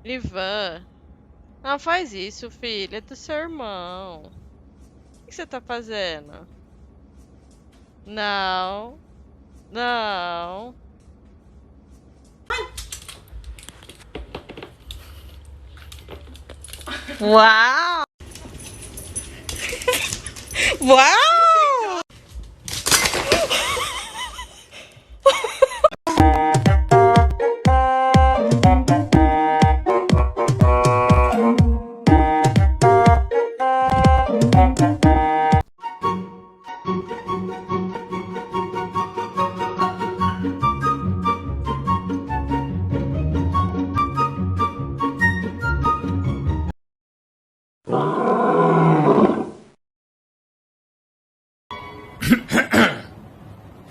Ivan, não faz isso, filha, é do seu irmão. O que você tá fazendo? Não, não. Uau! Uau!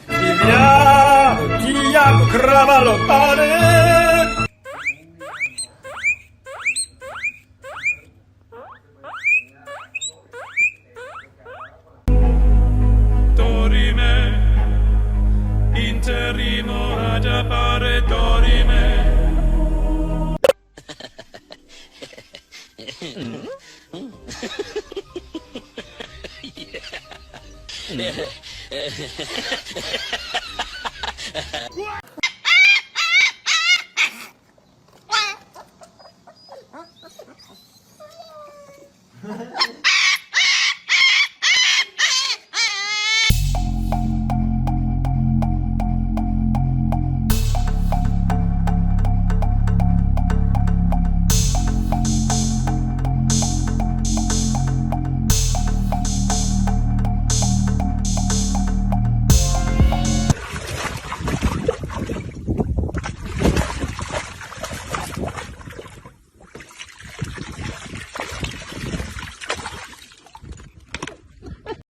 Viviamo, chiamo, cravalo, pane. Dorime, interrimo ad appare dorime.